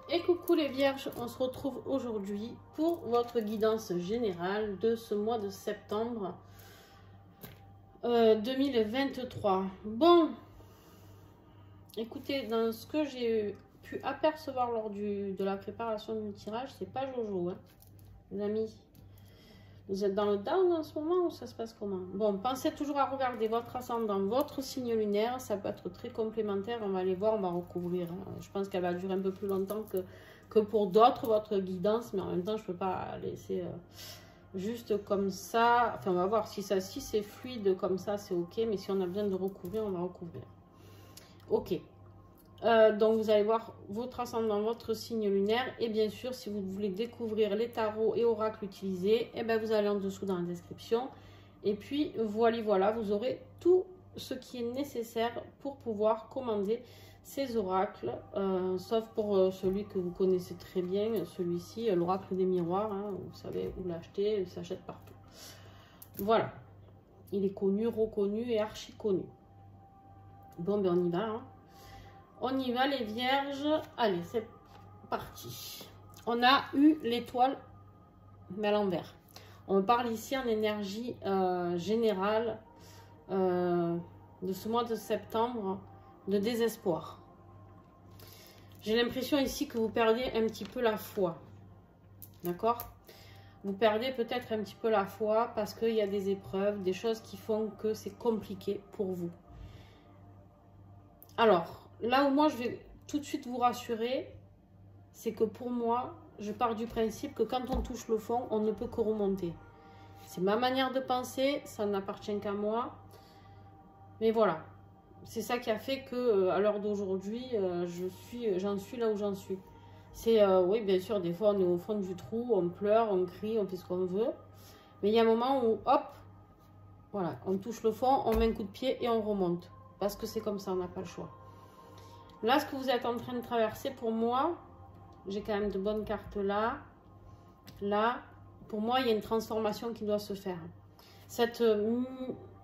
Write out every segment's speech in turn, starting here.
Et coucou les vierges, on se retrouve aujourd'hui pour votre guidance générale de ce mois de septembre 2023. Bon, écoutez, dans ce que j'ai pu apercevoir lors de la préparation du tirage, c'est pas Jojo, hein, les amis. Vous êtes dans le down en ce moment ou ça se passe comment? Bon, pensez toujours à regarder votre ascendant, votre signe lunaire. Ça peut être très complémentaire. On va aller voir, on va recouvrir. Je pense qu'elle va durer un peu plus longtemps que pour d'autres, votre guidance. Mais en même temps, je ne peux pas laisser juste comme ça. Enfin, on va voir si c'est fluide comme ça, c'est OK. Mais si on a besoin de recouvrir, on va recouvrir. OK. Donc vous allez voir votre ascendant, votre signe lunaire, et bien sûr si vous voulez découvrir les tarots et oracles utilisés, et ben vous allez en dessous dans la description, et puis voilà, vous aurez tout ce qui est nécessaire pour pouvoir commander ces oracles, sauf pour celui que vous connaissez très bien, celui-ci, l'oracle des miroirs, hein, vous savez où l'acheter, il s'achète partout. Voilà, il est connu, reconnu et archi connu. Bon ben on y va, hein. On y va les vierges. Allez, c'est parti. On a eu l'étoile, mais à l'envers. On parle ici en énergie générale de ce mois de septembre, de désespoir. J'ai l'impression ici que vous perdez un petit peu la foi. D'accord? Vous perdez peut-être un petit peu la foi parce qu'il y a des épreuves, des choses qui font que c'est compliqué pour vous. Alors, là où moi je vais tout de suite vous rassurer, c'est que pour moi, je pars du principe que quand on touche le fond, on ne peut que remonter. C'est ma manière de penser, ça n'appartient qu'à moi. Mais voilà, c'est ça qui a fait que à l'heure d'aujourd'hui, j'en suis là où j'en suis. C'est, oui, bien sûr, des fois on est au fond du trou, on pleure, on crie, on fait ce qu'on veut. Mais il y a un moment où, hop, voilà, on touche le fond, on met un coup de pied et on remonte. Parce que c'est comme ça, on n'a pas le choix. Là, ce que vous êtes en train de traverser, pour moi, j'ai quand même de bonnes cartes là. Là, pour moi, il y a une transformation qui doit se faire. Cette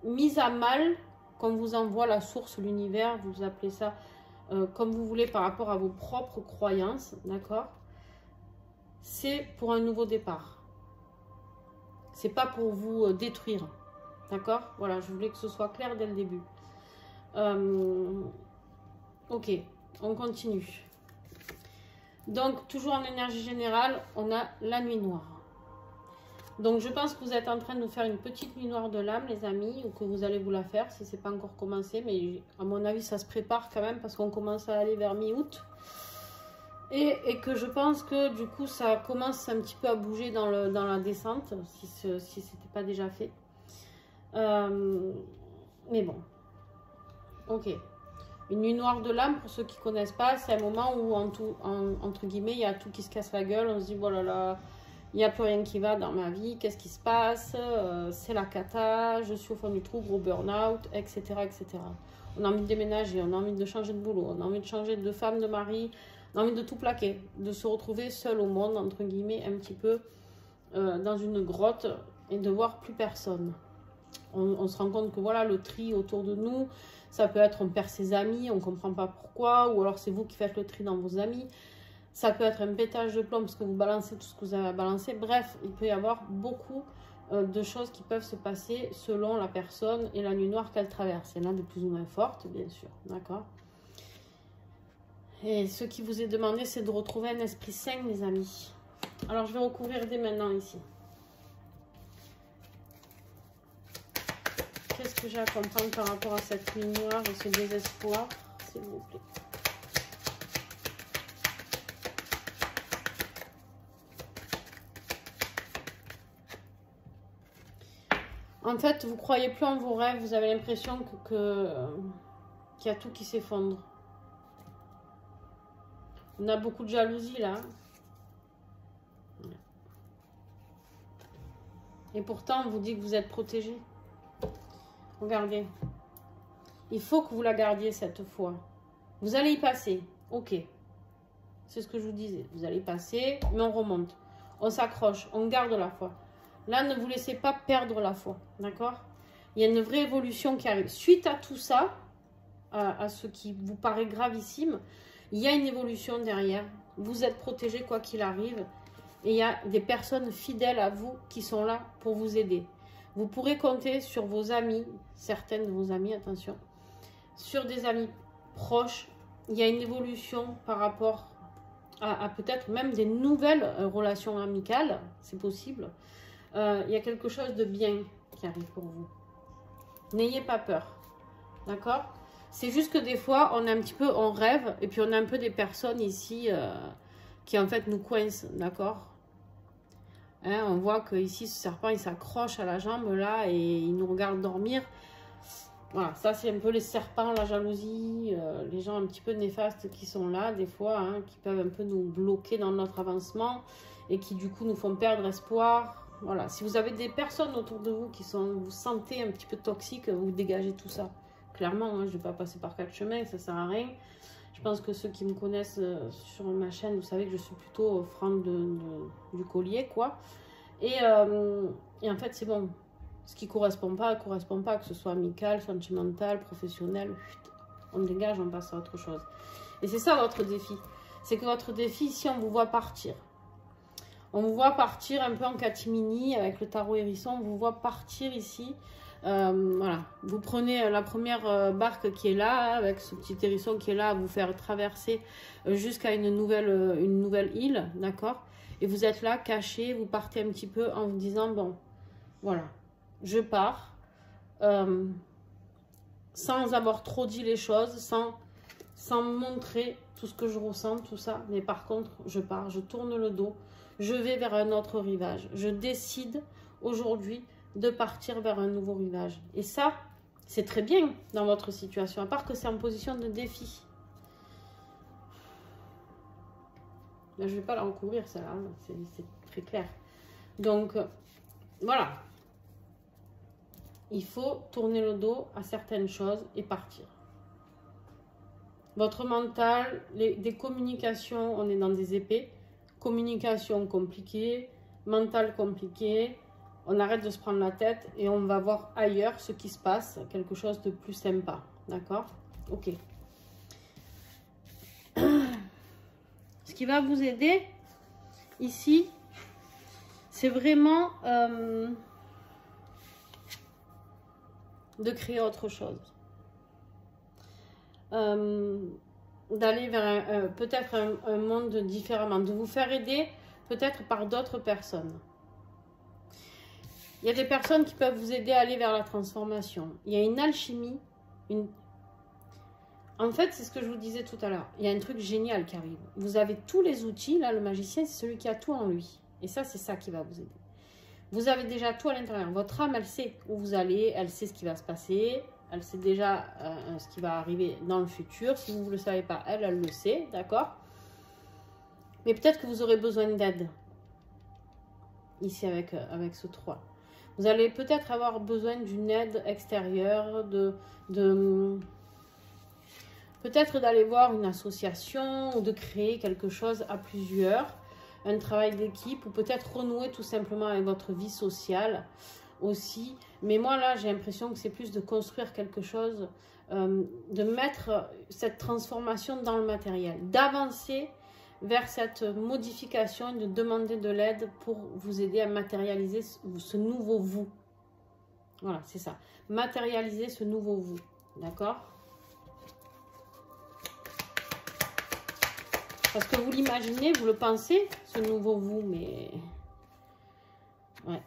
mise à mal, comme vous envoie la source, l'univers, vous appelez ça comme vous voulez par rapport à vos propres croyances, d'accord? C'est pour un nouveau départ. C'est pas pour vous détruire, d'accord? Voilà, je voulais que ce soit clair dès le début. Ok, on continue. Donc, toujours en énergie générale, on a la nuit noire. Donc, je pense que vous êtes en train de faire une petite nuit noire de l'âme, les amis, ou que vous allez vous la faire si ce n'est pas encore commencé. Mais à mon avis, ça se prépare quand même parce qu'on commence à aller vers mi-août. Et que je pense que du coup, ça commence un petit peu à bouger dans la descente, si ce n'était pas déjà fait. Mais bon. Ok. Une nuit noire de l'âme, pour ceux qui ne connaissent pas, c'est un moment où, entre guillemets, il y a tout qui se casse la gueule. On se dit, voilà, là, il n'y a plus rien qui va dans ma vie. Qu'est-ce qui se passe? C'est la cata, je suis au fond du trou, gros burn-out, etc., etc. On a envie de déménager, on a envie de changer de boulot, on a envie de changer de femme, de mari, on a envie de tout plaquer, de se retrouver seul au monde, entre guillemets, un petit peu dans une grotte et de voir plus personne. On se rend compte que voilà, le tri autour de nous, ça peut être on perd ses amis, on ne comprend pas pourquoi, ou alors c'est vous qui faites le tri dans vos amis. Ça peut être un pétage de plomb parce que vous balancez tout ce que vous avez à balancer. Bref, il peut y avoir beaucoup de choses qui peuvent se passer selon la personne et la nuit noire qu'elle traverse. Il y en a de plus ou moins fortes, bien sûr, d'accord? Et ce qui vous est demandé, c'est de retrouver un esprit sain, les amis. Alors, je vais recouvrir dès maintenant ici. Qu'est-ce que j'ai à comprendre par rapport à cette nuit noire et ce désespoir, s'il vous plaît? En fait, vous ne croyez plus en vos rêves, vous avez l'impression qu'il y a tout qui s'effondre. On a beaucoup de jalousie là. Et pourtant, on vous dit que vous êtes protégé. Regardez. Il faut que vous la gardiez cette fois. Vous allez y passer. Ok. C'est ce que je vous disais. Vous allez y passer, mais on remonte. On s'accroche. On garde la foi. Là, ne vous laissez pas perdre la foi. D'accord? Il y a une vraie évolution qui arrive. Suite à tout ça, à ce qui vous paraît gravissime, Il y a une évolution derrière. Vous êtes protégé quoi qu'il arrive. Et il y a des personnes fidèles à vous qui sont là pour vous aider. Vous pourrez compter sur vos amis, certaines de vos amis, attention, sur des amis proches. Il y a une évolution par rapport à peut-être même des nouvelles relations amicales, c'est possible. Il y a quelque chose de bien qui arrive pour vous. N'ayez pas peur, d'accord? C'est juste que des fois, on rêve, et puis on a un peu des personnes ici qui en fait nous coincent, d'accord? Hein, on voit que ici ce serpent il s'accroche à la jambe là et il nous regarde dormir. Voilà, ça c'est un peu les serpents, la jalousie, les gens un petit peu néfastes qui sont là des fois, hein, qui peuvent un peu nous bloquer dans notre avancement et qui du coup nous font perdre espoir. Voilà, si vous avez des personnes autour de vous qui vous sentez un petit peu toxique, vous dégagez tout ça. Clairement, hein, je ne vais pas passer par quatre chemins, ça sert à rien. Je pense que ceux qui me connaissent sur ma chaîne, vous savez que je suis plutôt franc du collier, quoi. Et en fait, c'est bon. Ce qui ne correspond pas, que ce soit amical, sentimental, professionnel. On dégage, on passe à autre chose. Et c'est ça votre défi. C'est que votre défi, ici, on vous voit partir. On vous voit partir un peu en catimini avec le tarot hérisson. On vous voit partir ici. Voilà, vous prenez la première barque qui est là, avec ce petit hérisson qui est là, à vous faire traverser jusqu'à une nouvelle île, d'accord? Et vous êtes là, caché, vous partez un petit peu en vous disant, bon, voilà, je pars, sans avoir trop dit les choses, sans montrer tout ce que je ressens, tout ça, mais par contre, je pars, je tourne le dos, je vais vers un autre rivage, je décide aujourd'hui de partir vers un nouveau rivage. Et ça, c'est très bien dans votre situation, à part que c'est en position de défi. Là, je ne vais pas la recouvrir, celle-là, c'est très clair. Donc, voilà. Il faut tourner le dos à certaines choses et partir. Votre mental, des communications, on est dans des épées. Communication compliquée, mental compliqué. On arrête de se prendre la tête et on va voir ailleurs ce qui se passe, quelque chose de plus sympa. D'accord? Ok. Ce qui va vous aider ici, c'est vraiment de créer autre chose. D'aller vers peut-être un monde différemment, de vous faire aider peut-être par d'autres personnes. Il y a des personnes qui peuvent vous aider à aller vers la transformation. Il y a une alchimie. En fait, c'est ce que je vous disais tout à l'heure. Il y a un truc génial qui arrive. Vous avez tous les outils. Là, le magicien, c'est celui qui a tout en lui. Et ça, c'est ça qui va vous aider. Vous avez déjà tout à l'intérieur. Votre âme, elle sait où vous allez. Elle sait ce qui va se passer. Elle sait déjà ce qui va arriver dans le futur. Si vous ne le savez pas, elle le sait. D'accord? Mais peut-être que vous aurez besoin d'aide. Ici, avec ce 3. Vous allez peut-être avoir besoin d'une aide extérieure, peut-être d'aller voir une association ou de créer quelque chose à plusieurs, un travail d'équipe ou peut-être renouer tout simplement avec votre vie sociale aussi. Mais moi là, j'ai l'impression que c'est plus de construire quelque chose, de mettre cette transformation dans le matériel, d'avancer vers cette modification et de demander de l'aide pour vous aider à matérialiser ce nouveau vous. Voilà, c'est ça. Matérialiser ce nouveau vous. D'accord? Parce que vous l'imaginez, vous le pensez, ce nouveau vous, mais... Ouais.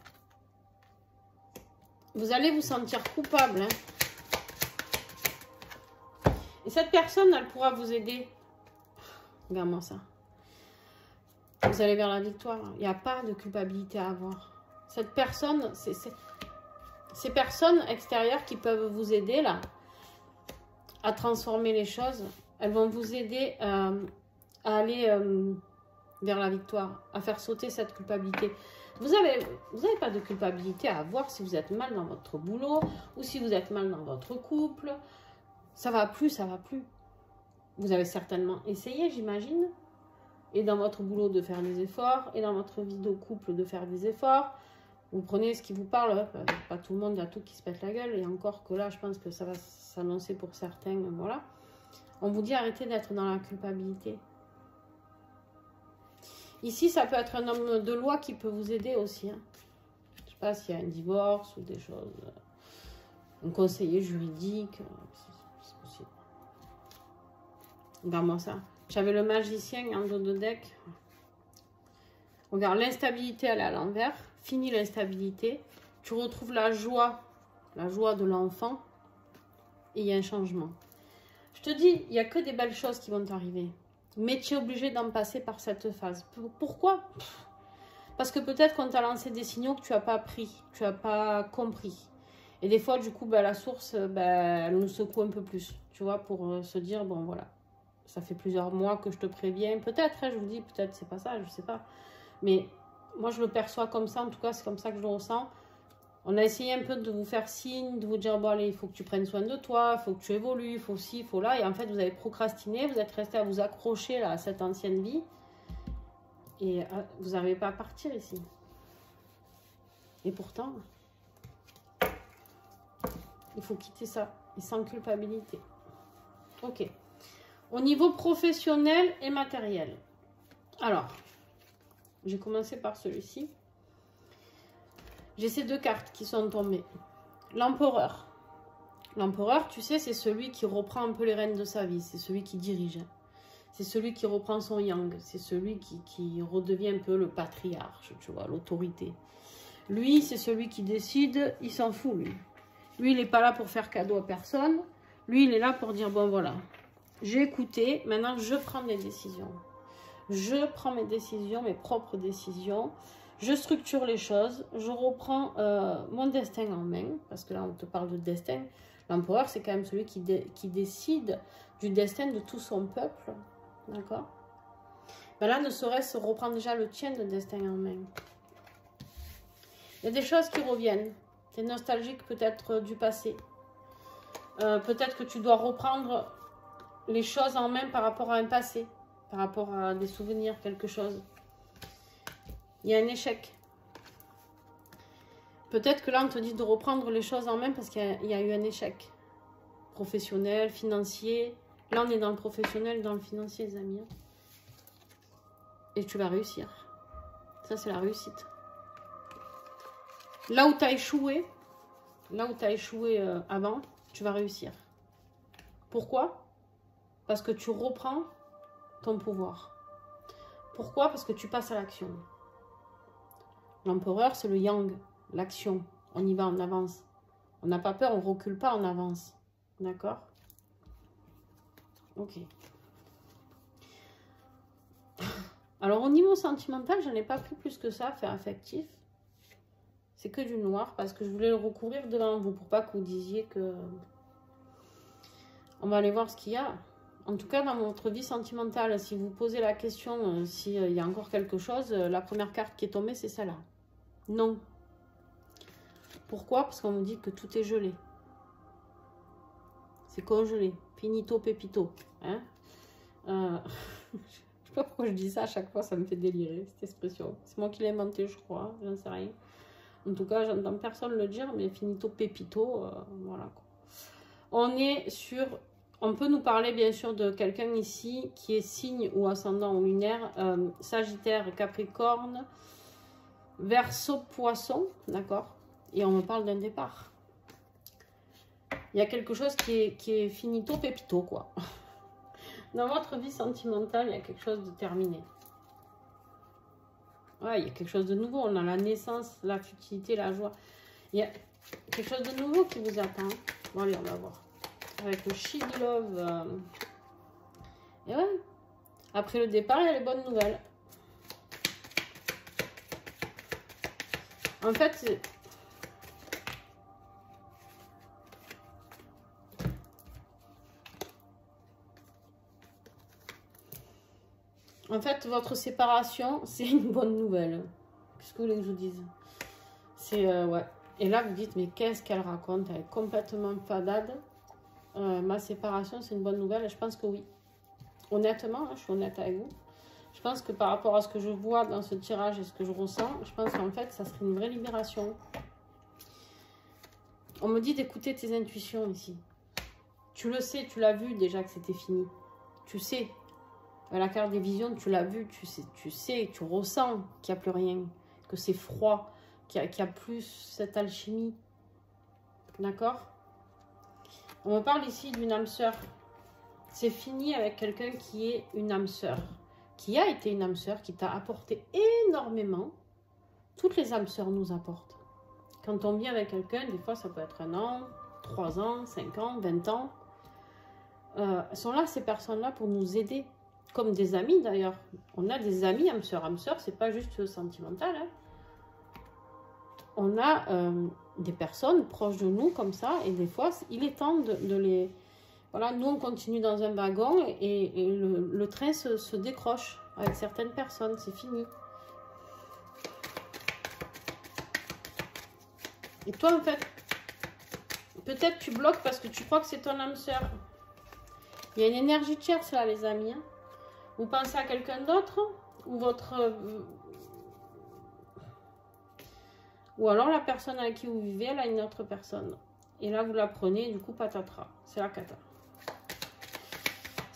Vous allez vous sentir coupable. Hein? Et cette personne, elle pourra vous aider. Regarde-moi ça. Vous allez vers la victoire. Il n'y a pas de culpabilité à avoir. Cette personne, ces personnes extérieures qui peuvent vous aider là, à transformer les choses, elles vont vous aider à aller vers la victoire, à faire sauter cette culpabilité. Vous n'avez pas de culpabilité à avoir si vous êtes mal dans votre boulot ou si vous êtes mal dans votre couple. Ça va plus, ça va plus. Vous avez certainement essayé, j'imagine. Et dans votre boulot de faire des efforts, et dans votre vie de couple de faire des efforts. Vous prenez ce qui vous parle, pas tout le monde, il y a tout qui se pète la gueule, et encore que là, je pense que ça va s'annoncer pour certains, voilà. On vous dit arrêtez d'être dans la culpabilité. Ici, ça peut être un homme de loi qui peut vous aider aussi. Hein. Je ne sais pas s'il y a un divorce ou des choses. Un conseiller juridique. C'est possible. Regarde-moi ça. J'avais le magicien en dos de deck. Regarde, l'instabilité, elle est à l'envers. Fini l'instabilité. Tu retrouves la joie de l'enfant. Et il y a un changement. Je te dis, il n'y a que des belles choses qui vont t'arriver. Mais tu es obligé d'en passer par cette phase. Pourquoi? Parce que peut-être qu'on t'a lancé des signaux que tu n'as pas pris, tu n'as pas compris. Et des fois, du coup, ben, la source, ben, elle nous secoue un peu plus, tu vois, pour se dire, bon, voilà, ça fait plusieurs mois que je te préviens. Peut-être, hein, je vous dis, peut-être c'est pas ça, je ne sais pas. Mais moi, je le perçois comme ça, en tout cas, c'est comme ça que je le ressens. On a essayé un peu de vous faire signe, de vous dire, bon allez, il faut que tu prennes soin de toi, il faut que tu évolues, il faut ci, il faut là. Et en fait, vous avez procrastiné, vous êtes resté à vous accrocher là, à cette ancienne vie. Et vous n'arrivez pas à partir ici. Et pourtant, il faut quitter ça, et sans culpabilité. Ok. Au niveau professionnel et matériel. Alors, j'ai commencé par celui-ci. J'ai ces deux cartes qui sont tombées. L'empereur. L'empereur, tu sais, c'est celui qui reprend un peu les rênes de sa vie. C'est celui qui dirige. C'est celui qui reprend son yang. C'est celui qui redevient un peu le patriarche, tu vois, l'autorité. Lui, c'est celui qui décide. Il s'en fout, lui. Lui, il n'est pas là pour faire cadeau à personne. Lui, il est là pour dire, bon, voilà. J'ai écouté. Maintenant, je prends des décisions. Je prends mes décisions, mes propres décisions. Je structure les choses, je reprends mon destin en main, parce que là on te parle de destin. L'empereur, c'est quand même celui qui décide du destin de tout son peuple, d'accord? Ben là, ne serait-ce reprendre déjà le tien de destin en main. Il y a des choses qui reviennent, tu es nostalgique peut-être du passé. Peut-être que tu dois reprendre les choses en main par rapport à un passé, par rapport à des souvenirs, quelque chose. Il y a un échec. Peut-être que là, on te dit de reprendre les choses en main parce qu'il y a eu un échec. Professionnel, financier. Là, on est dans le professionnel, dans le financier, les amis. Et tu vas réussir. Ça, c'est la réussite. Là où tu as échoué, avant, tu vas réussir. Pourquoi? Parce que tu reprends ton pouvoir. Pourquoi? Parce que tu passes à l'action. L'empereur, c'est le yang, l'action. On y va, on avance. On n'a pas peur, on ne recule pas, on avance. D'accord? Ok. Alors, au niveau sentimental, je n'en ai pas pris plus que ça, faire affectif. C'est que du noir, parce que je voulais le recouvrir devant vous, pour pas que vous disiez que... On va aller voir ce qu'il y a. En tout cas, dans votre vie sentimentale, si vous posez la question, s'il y a encore quelque chose, la première carte qui est tombée, c'est celle-là. Non. Pourquoi? Parce qu'on me dit que tout est gelé. C'est congelé. Finito, pepito. Hein? Je sais pas pourquoi je dis ça à chaque fois, ça me fait délirer, cette expression. C'est moi qui l'ai inventé, je crois. J'en sais rien. En tout cas, j'entends personne le dire, mais finito, pepito, voilà. Quoi. On est sur... On peut nous parler, bien sûr, de quelqu'un ici qui est signe ou ascendant ou lunaire, Sagittaire, Capricorne, Verseau, Poisson, d'accord? Et on me parle d'un départ. Il y a quelque chose qui est finito, pepito, quoi. Dans votre vie sentimentale, il y a quelque chose de terminé. Ouais, il y a quelque chose de nouveau. On a la naissance, la futilité, la joie. Il y a quelque chose de nouveau qui vous attend. Bon, allez, on va voir. Avec le She Love. Et ouais. Après le départ, il y a les bonnes nouvelles. En fait, votre séparation, c'est une bonne nouvelle. Qu'est-ce que vous voulez que je vous dise? C'est, ouais. Et là, vous dites, mais qu'est-ce qu'elle raconte? Elle est complètement fadade. Ma séparation, c'est une bonne nouvelle. Et je pense que oui. Honnêtement, je suis honnête avec vous. Je pense que par rapport à ce que je vois dans ce tirage et ce que je ressens, je pense qu'en fait, ça serait une vraie libération. On me dit d'écouter tes intuitions ici. Tu le sais, tu l'as vu déjà que c'était fini. Tu sais. La carte des visions, tu l'as vu, tu sais, tu ressens qu'il n'y a plus rien. Que c'est froid, qu'il y a plus cette alchimie. D'accord? On me parle ici d'une âme sœur. C'est fini avec quelqu'un qui est une âme sœur. Qui a été une âme sœur, qui t'a apporté énormément. Toutes les âmes sœurs nous apportent. Quand on vit avec quelqu'un, des fois ça peut être 1 an, 3 ans, 5 ans, 20 ans. Sont là ces personnes-là pour nous aider. Comme des amis d'ailleurs. On a des amis âme sœur. Âme sœur, c'est pas juste sentimental. Hein. On a des personnes proches de nous comme ça. Et des fois, il est temps de les... Voilà, nous on continue dans un wagon et le train se décroche avec certaines personnes. C'est fini. Et toi, en fait, peut-être tu bloques parce que tu crois que c'est ton âme sœur. Il y a une énergie tierce là, les amis. Hein. Vous pensez à quelqu'un d'autre ou votre... Ou alors la personne avec qui vous vivez, elle a une autre personne. Et là, vous la prenez, du coup, patatras. C'est la cata.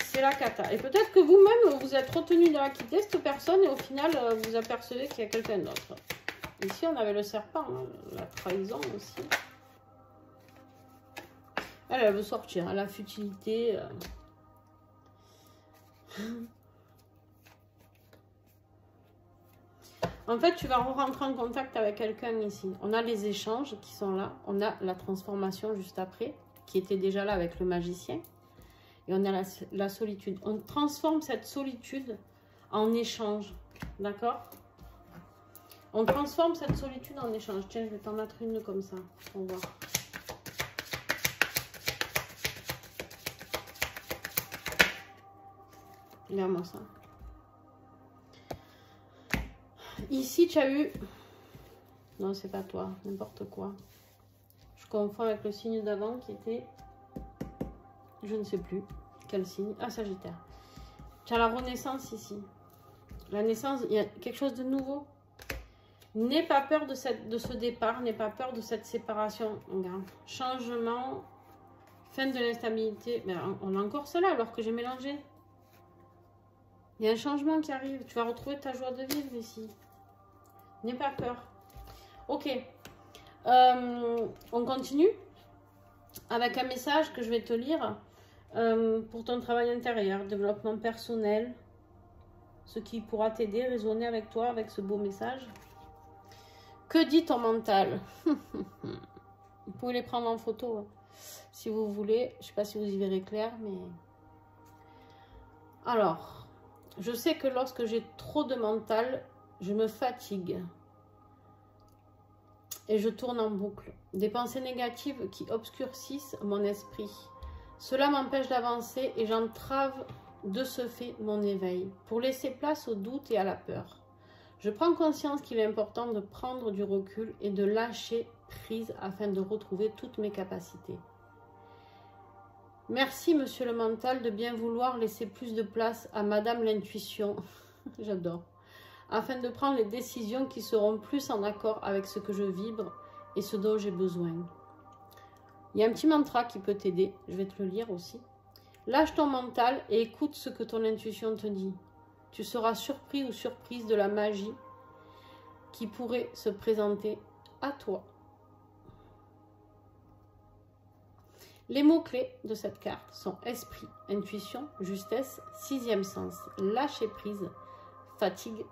C'est la cata. Et peut-être que vous-même, vous êtes retenu de la quitter cette personne et au final, vous apercevez qu'il y a quelqu'un d'autre. Ici, on avait le serpent, hein, la trahison aussi. Elle veut sortir, hein, la futilité. En fait, tu vas rentrer en contact avec quelqu'un ici. On a les échanges qui sont là. On a la transformation juste après, qui était déjà là avec le magicien. Et on a la solitude. On transforme cette solitude en échange. D'accord? On transforme cette solitude en échange. Tiens, je vais t'en mettre une comme ça. On va voir. Regarde-moi ça. Ici, tu as eu... Non, c'est pas toi. N'importe quoi. Je confonds avec le signe d'avant qui était... Je ne sais plus. Quel signe? Ah, Sagittaire. Tu as la renaissance ici. La naissance, il y a quelque chose de nouveau. N'aie pas peur de ce départ. N'aie pas peur de cette séparation. Regarde. Changement. Fin de l'instabilité. Mais on a encore cela alors que j'ai mélangé. Il y a un changement qui arrive. Tu vas retrouver ta joie de vivre ici. N'aie pas peur. Ok. On continue avec un message que je vais te lire pour ton travail intérieur, développement personnel, ce qui pourra t'aider, résonner avec toi, avec ce beau message. Que dit ton mental? Vous pouvez les prendre en photo hein, si vous voulez. Je ne sais pas si vous y verrez clair, mais... Alors, je sais que lorsque j'ai trop de mental, je me fatigue et je tourne en boucle. Des pensées négatives qui obscurcissent mon esprit. Cela m'empêche d'avancer et j'entrave de ce fait mon éveil pour laisser place au doute et à la peur. Je prends conscience qu'il est important de prendre du recul et de lâcher prise afin de retrouver toutes mes capacités. Merci, monsieur le mental, de bien vouloir laisser plus de place à madame l'intuition. J'adore. Afin de prendre les décisions qui seront plus en accord avec ce que je vibre et ce dont j'ai besoin. Il y a un petit mantra qui peut t'aider. Je vais te le lire aussi. Lâche ton mental et écoute ce que ton intuition te dit. Tu seras surpris ou surprise de la magie qui pourrait se présenter à toi. Les mots-clés de cette carte sont esprit, intuition, justesse, sixième sens, lâcher prise, fatigue,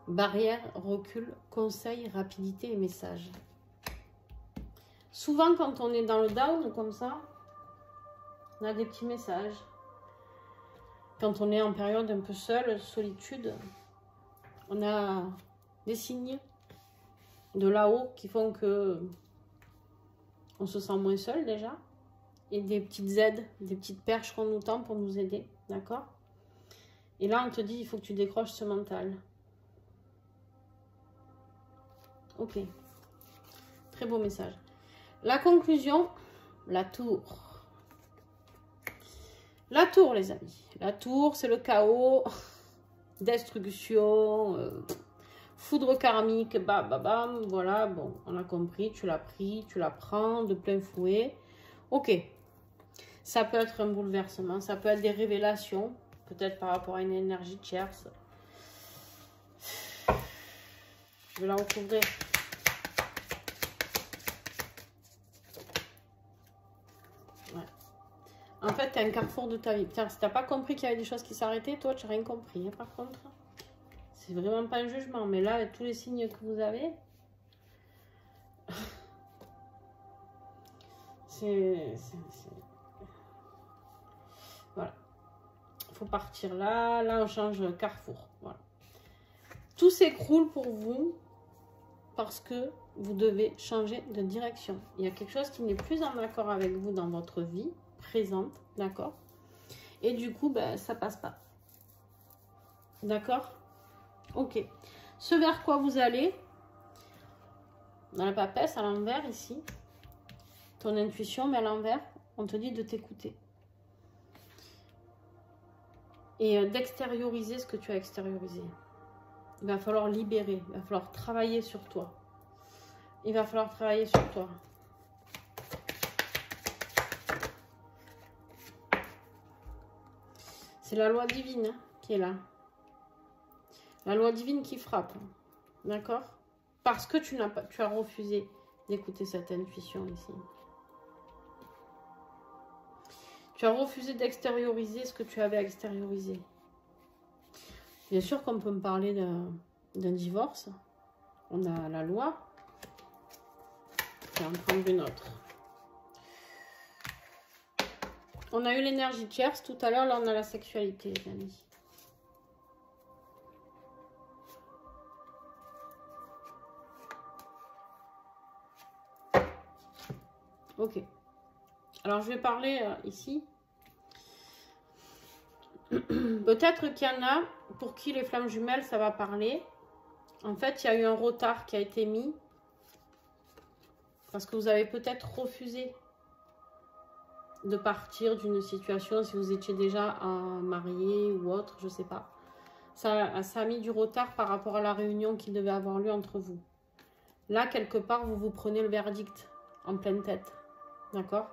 barrière, recul, conseil, rapidité et message. Souvent, quand on est dans le down comme ça, on a des petits messages. Quand on est en période un peu seule, solitude, on a des signes de là-haut qui font que on se sent moins seul déjà. Et des petites aides, des petites perches qu'on nous tend pour nous aider, d'accord? Et là, on te dit, il faut que tu décroches ce mental. Ok. Très beau message. La conclusion, la tour. La tour, les amis. La tour, c'est le chaos, destruction, foudre karmique, bam, bam, bam. Voilà, bon, on a compris, tu l'as pris, tu la prends de plein fouet. Ok. Ça peut être un bouleversement, ça peut être des révélations, peut-être par rapport à une énergie tierce. Je vais la recouvrir. Ouais. En fait, tu as un carrefour de ta vie. Tiens, si tu n'as pas compris qu'il y avait des choses qui s'arrêtaient, toi, tu n'as rien compris. Hein, par contre, c'est vraiment pas un jugement. Mais là, avec tous les signes que vous avez, voilà. Il faut partir là. Là, on change carrefour. Voilà. Tout s'écroule pour vous parce que vous devez changer de direction. Il y a quelque chose qui n'est plus en accord avec vous dans votre vie présente, d'accord? Et du coup, ben, ça passe pas. D'accord? Ok. Ce vers quoi vous allez, dans la papesse, à l'envers, ici, ton intuition, mais à l'envers, on te dit de t'écouter. Et d'extérioriser ce que tu as extériorisé. Il va falloir libérer, il va falloir travailler sur toi. Il va falloir travailler sur toi. C'est la loi divine hein, qui est là. La loi divine qui frappe. D'accord? Parce que tu as refusé d'écouter cette intuition ici. Tu as refusé d'extérioriser ce que tu avais extériorisé. Bien sûr qu'on peut me parler d'un divorce. On a la loi. Je vais en prendre une autre. On a eu l'énergie tierce tout à l'heure. Là, on a la sexualité, les amis. Ok. Alors, je vais parler ici. Peut-être qu'il y en a pour qui les flammes jumelles, ça va parler. En fait, il y a eu un retard qui a été mis. Parce que vous avez peut-être refusé de partir d'une situation si vous étiez déjà marié ou autre, je ne sais pas. Ça a mis du retard par rapport à la réunion qui devait avoir lieu entre vous. Là, quelque part, vous vous prenez le verdict en pleine tête. D'accord?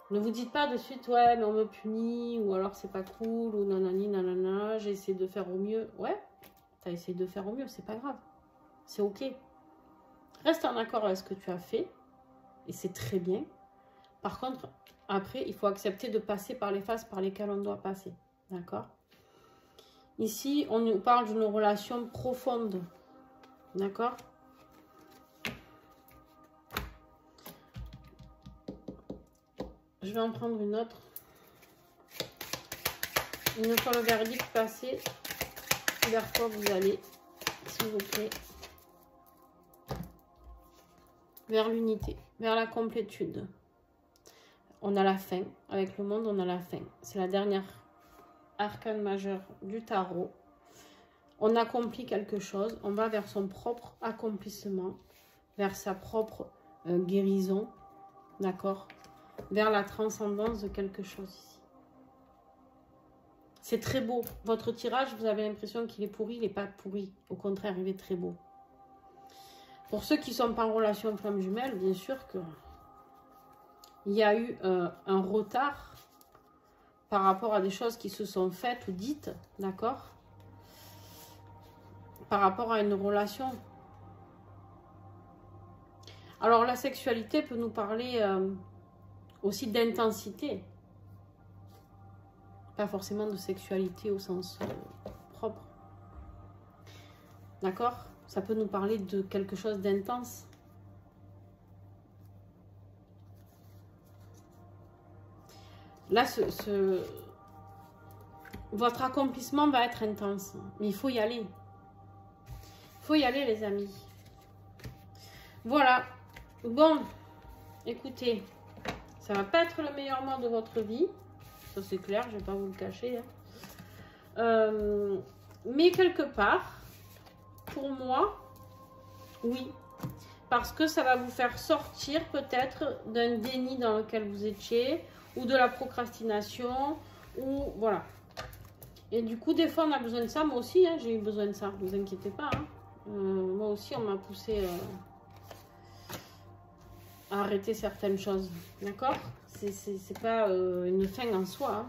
Ne vous dites pas de suite, ouais, mais on me punit, ou alors c'est pas cool, ou nanani, nanana, j'ai essayé de faire au mieux. Ouais, tu as essayé de faire au mieux, c'est pas grave. C'est ok. Reste en accord avec ce que tu as fait, et c'est très bien. Par contre, après, il faut accepter de passer par les phases par lesquelles on doit passer. D'accord? Ici, on nous parle d'une relation profonde. D'accord? Je vais en prendre une autre. Une fois le verdict passé, vers quoi vous allez, s'il vous plaît? Vers l'unité, vers la complétude. On a la fin. Avec le monde, on a la fin. C'est la dernière arcane majeure du tarot. On accomplit quelque chose. On va vers son propre accomplissement. Vers sa propre guérison. D'accord? Vers la transcendance de quelque chose ici. C'est très beau. Votre tirage, vous avez l'impression qu'il est pourri. Il n'est pas pourri. Au contraire, il est très beau. Pour ceux qui ne sont pas en relation flamme jumelle, bien sûr que il y a eu un retard par rapport à des choses qui se sont faites ou dites, d'accord? Par rapport à une relation. Alors, la sexualité peut nous parler aussi d'intensité. Pas forcément de sexualité au sens propre. D'accord? Ça peut nous parler de quelque chose d'intense. Là, votre accomplissement va être intense. Mais il faut y aller. Il faut y aller, les amis. Voilà. Bon, écoutez, ça va pas être le meilleur mois de votre vie. Ça, c'est clair, je vais pas vous le cacher. Hein. Mais quelque part, pour moi, oui. Parce que ça va vous faire sortir peut-être d'un déni dans lequel vous étiez, ou de la procrastination, ou voilà. Et du coup, des fois, on a besoin de ça. Moi aussi, hein, j'ai eu besoin de ça. Ne vous inquiétez pas. Hein. Moi aussi, on m'a poussé arrêter certaines choses, d'accord? C'est pas une fin en soi, hein.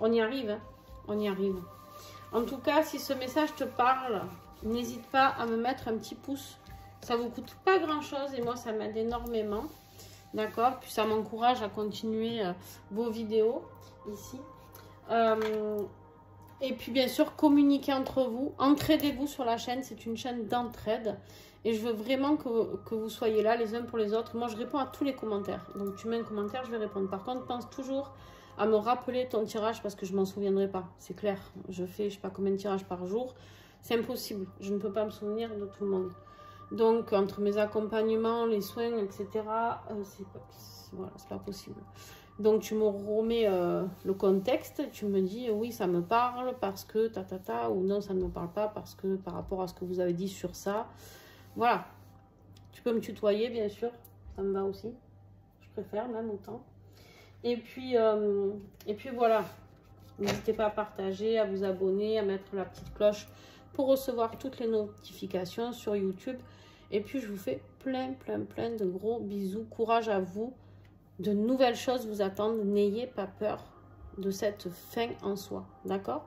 On y arrive, hein. On y arrive. En tout cas, si ce message te parle, n'hésite pas à me mettre un petit pouce. Ça vous coûte pas grand chose et moi ça m'aide énormément, d'accord? Puis ça m'encourage à continuer vos vidéos ici. Et puis bien sûr, communiquez entre vous, entraidez-vous sur la chaîne, c'est une chaîne d'entraide. Et je veux vraiment que vous soyez là les uns pour les autres. Moi je réponds à tous les commentaires, donc tu mets un commentaire, je vais répondre. Par contre, pense toujours à me rappeler ton tirage parce que je m'en souviendrai pas, c'est clair. Je fais je sais pas combien de tirages par jour, c'est impossible, je ne peux pas me souvenir de tout le monde. Donc entre mes accompagnements, les soins, etc., voilà, c'est pas possible. Donc tu me remets le contexte, tu me dis oui ça me parle parce que ou non ça ne me parle pas parce que par rapport à ce que vous avez dit sur ça. Voilà, tu peux me tutoyer bien sûr, ça me va aussi, je préfère même autant. Et puis voilà, n'hésitez pas à partager, à vous abonner, à mettre la petite cloche pour recevoir toutes les notifications sur YouTube. Et puis je vous fais plein de gros bisous, courage à vous. De nouvelles choses vous attendent, n'ayez pas peur de cette fin en soi, d'accord?